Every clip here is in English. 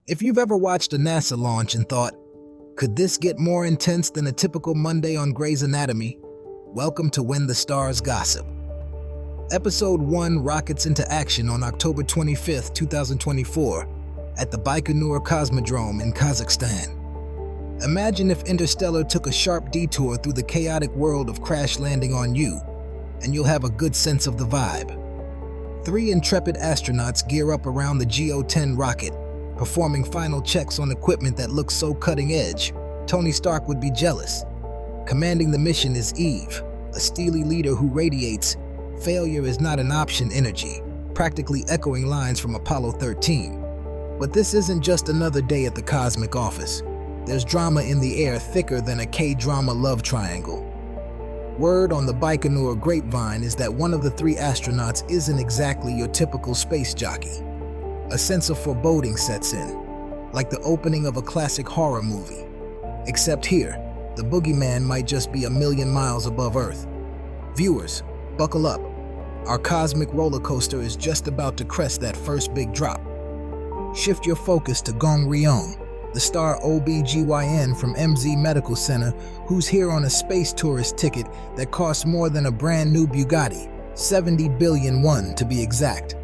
If you've ever watched a NASA launch and thought, could this get more intense than a typical Monday on Grey's Anatomy? Welcome to When the Stars Gossip. Episode 1 rockets into action on October 25, 2024, at the Baikonur Cosmodrome in Kazakhstan. Imagine if Interstellar took a sharp detour through the chaotic world of crash landing on you, and you'll have a good sense of the vibe. 3 intrepid astronauts gear up around the GO-10 rocket, performing final checks on equipment that looks so cutting edge, Tony Stark would be jealous. Commanding the mission is Eve, a steely leader who radiates "failure is not an option" energy, practically echoing lines from Apollo 13. But this isn't just another day at the cosmic office. There's drama in the air thicker than a Kdrama love triangle. Word on the Baikonur grapevine is that one of the 3 astronauts isn't exactly your typical space jockey. A sense of foreboding sets in, like the opening of a classic horror movie. Except here, the boogeyman might just be a million miles above Earth. Viewers, buckle up. Our cosmic roller coaster is just about to crest that first big drop. Shift your focus to Gong, the star OB-GYN from MZ Medical Center, who's here on a space tourist ticket that costs more than a brand new Bugatti, 70 billion won to be exact.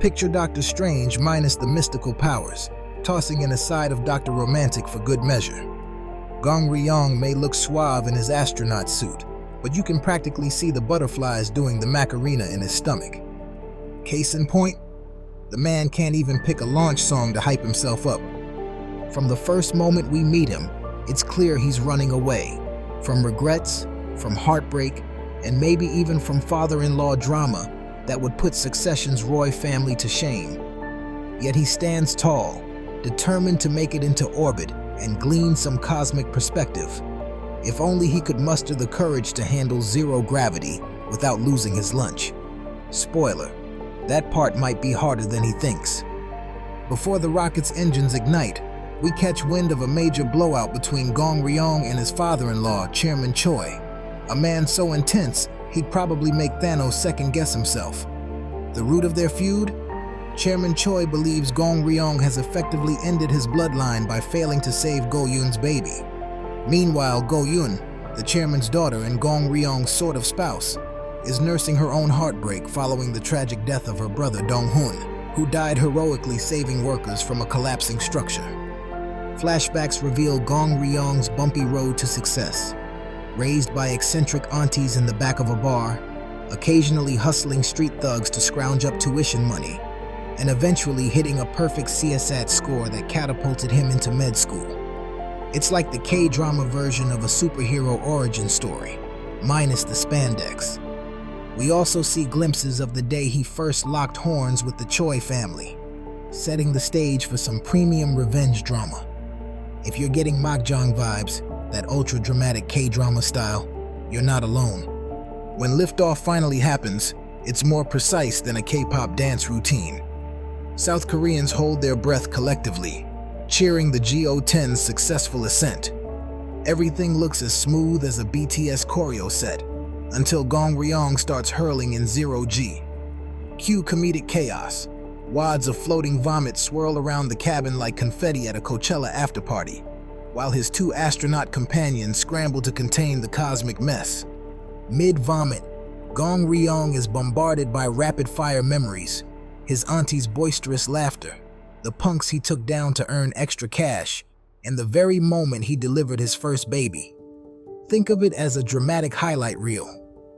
Picture Dr. Strange minus the mystical powers, tossing in a side of Dr. Romantic for good measure. Gong may look suave in his astronaut suit, but you can practically see the butterflies doing the Macarena in his stomach. Case in point, the man can't even pick a launch song to hype himself up. From the first moment we meet him, it's clear he's running away. From regrets, from heartbreak, and maybe even from father-in-law drama that would put Succession's Roy family to shame. Yet he stands tall, determined to make it into orbit and glean some cosmic perspective. If only he could muster the courage to handle zero gravity without losing his lunch. Spoiler, that part might be harder than he thinks. Before the rocket's engines ignite, we catch wind of a major blowout between Gong and his father-in-law, Chairman Choi, a man so intense he'd probably make Thanos second-guess himself. The root of their feud? Chairman Choi believes Gong has effectively ended his bloodline by failing to save Go-Yoon's baby. Meanwhile, Go-Yoon, the chairman's daughter and Gong sort of spouse, is nursing her own heartbreak following the tragic death of her brother Dong-hoon, who died heroically saving workers from a collapsing structure. Flashbacks reveal Gong bumpy road to success. Raised by eccentric aunties in the back of a bar, occasionally hustling street thugs to scrounge up tuition money, and eventually hitting a perfect CSAT score that catapulted him into med school. It's like the K-drama version of a superhero origin story, minus the spandex. We also see glimpses of the day he first locked horns with the Choi family, setting the stage for some premium revenge drama. If you're getting Mahjong vibes, that ultra-dramatic K-drama style, you're not alone. When liftoff finally happens, it's more precise than a K-pop dance routine. South Koreans hold their breath collectively, cheering the GO-10's successful ascent. Everything looks as smooth as a BTS choreo set, until Gong starts hurling in 0G. Cue comedic chaos. Wads of floating vomit swirl around the cabin like confetti at a Coachella afterparty, while his 2 astronaut companions scramble to contain the cosmic mess. Mid-vomit, Gong is bombarded by rapid-fire memories, his auntie's boisterous laughter, the punks he took down to earn extra cash, and the very moment he delivered his first baby. Think of it as a dramatic highlight reel,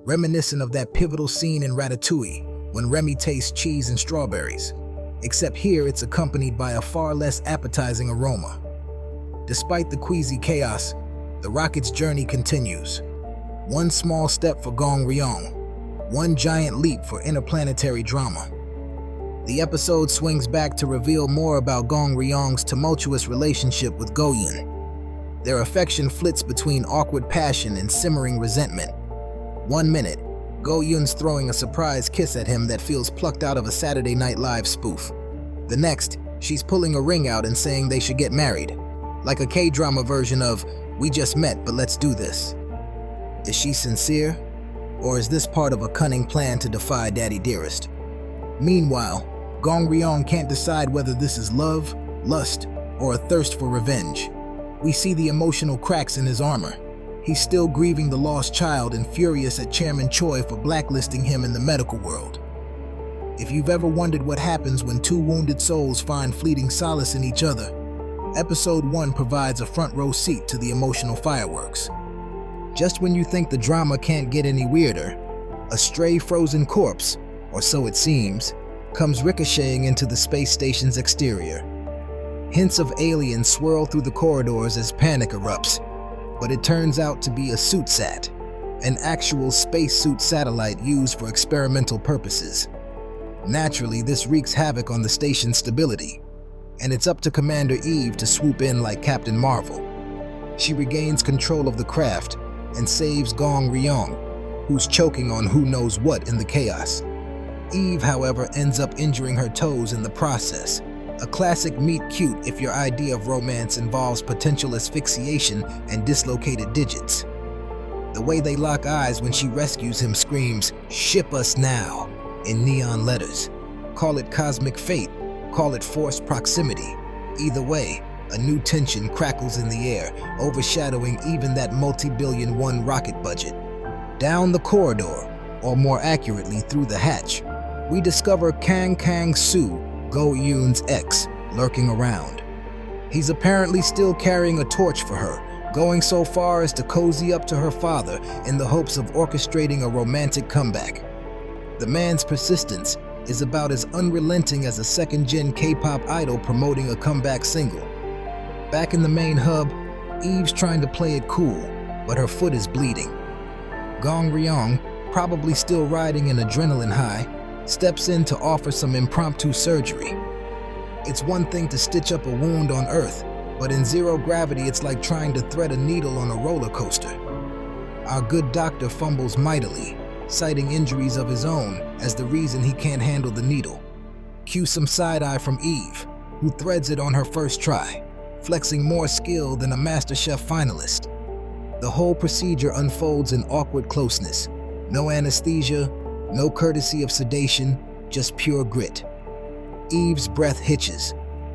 reminiscent of that pivotal scene in Ratatouille when Remy tastes cheese and strawberries, except here it's accompanied by a far less appetizing aroma. Despite the queasy chaos, the rocket's journey continues. One small step for Gong, one giant leap for interplanetary drama. The episode swings back to reveal more about Gong-ryong's tumultuous relationship with Go-yoon. Their affection flits between awkward passion and simmering resentment. One minute, Go-yoon's throwing a surprise kiss at him that feels plucked out of a Saturday Night Live spoof. The next, she's pulling a ring out and saying they should get married, like a K-drama version of "we just met, but let's do this." Is she sincere? Or is this part of a cunning plan to defy Daddy Dearest? Meanwhile, Gong can't decide whether this is love, lust, or a thirst for revenge. We see the emotional cracks in his armor. He's still grieving the lost child and furious at Chairman Choi for blacklisting him in the medical world. If you've ever wondered what happens when two wounded souls find fleeting solace in each other, Episode 1 provides a front-row seat to the emotional fireworks. Just when you think the drama can't get any weirder, a stray frozen corpse, or so it seems, comes ricocheting into the space station's exterior. Hints of aliens swirl through the corridors as panic erupts, but it turns out to be a suitsat, an actual spacesuit satellite used for experimental purposes. Naturally, this wreaks havoc on the station's stability, and it's up to Commander Eve to swoop in like Captain Marvel. She regains control of the craft and saves Gong, who's choking on who knows what in the chaos. Eve, however, ends up injuring her toes in the process. A classic meet cute if your idea of romance involves potential asphyxiation and dislocated digits. The way they lock eyes when she rescues him screams, "Ship us now," in neon letters. Call it cosmic fate, call it forced proximity. Either way, a new tension crackles in the air, overshadowing even that multi-billion-won rocket budget. Down the corridor, or more accurately through the hatch, we discover Kang Soo, Go Yoon's ex, lurking around. He's apparently still carrying a torch for her, going so far as to cozy up to her father in the hopes of orchestrating a romantic comeback. The man's persistence is about as unrelenting as a second-gen K-pop idol promoting a comeback single. Back in the main hub, Eve's trying to play it cool, but her foot is bleeding. Gong Ryong, probably still riding an adrenaline high, steps in to offer some impromptu surgery. It's one thing to stitch up a wound on Earth, but in zero gravity it's like trying to thread a needle on a roller coaster. Our good doctor fumbles mightily, citing injuries of his own as the reason he can't handle the needle. Cue some side-eye from Eve, who threads it on her first try, flexing more skill than a MasterChef finalist. The whole procedure unfolds in awkward closeness. No anesthesia, no courtesy of sedation, just pure grit. Eve's breath hitches,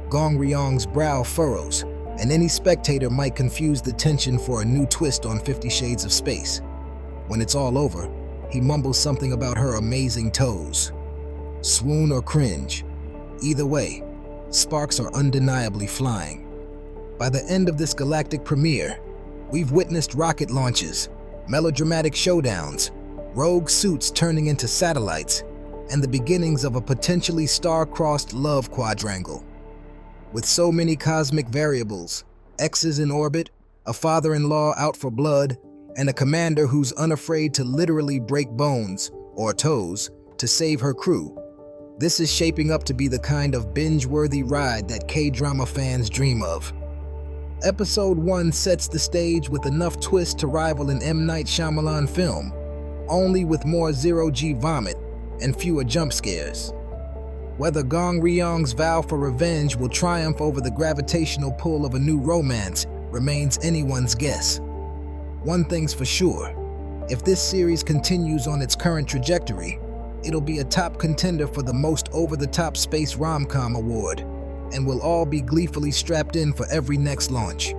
Gong Ryong's brow furrows, and any spectator might confuse the tension for a new twist on 50 Shades of Space. When it's all over, he mumbles something about her amazing toes. Swoon or cringe. Either way, sparks are undeniably flying. By the end of this galactic premiere, we've witnessed rocket launches, melodramatic showdowns, rogue suits turning into satellites, and the beginnings of a potentially star-crossed love quadrangle. With so many cosmic variables, exes in orbit, a father-in-law out for blood, and a commander who's unafraid to literally break bones, or toes, to save her crew, this is shaping up to be the kind of binge-worthy ride that K-drama fans dream of. Episode 1 sets the stage with enough twist to rival an M. Night Shyamalan film, only with more zero-G vomit and fewer jump scares. Whether Gong Ryong's vow for revenge will triumph over the gravitational pull of a new romance remains anyone's guess. One thing's for sure, if this series continues on its current trajectory, it'll be a top contender for the most over-the-top space rom-com award, and we'll all be gleefully strapped in for every next launch.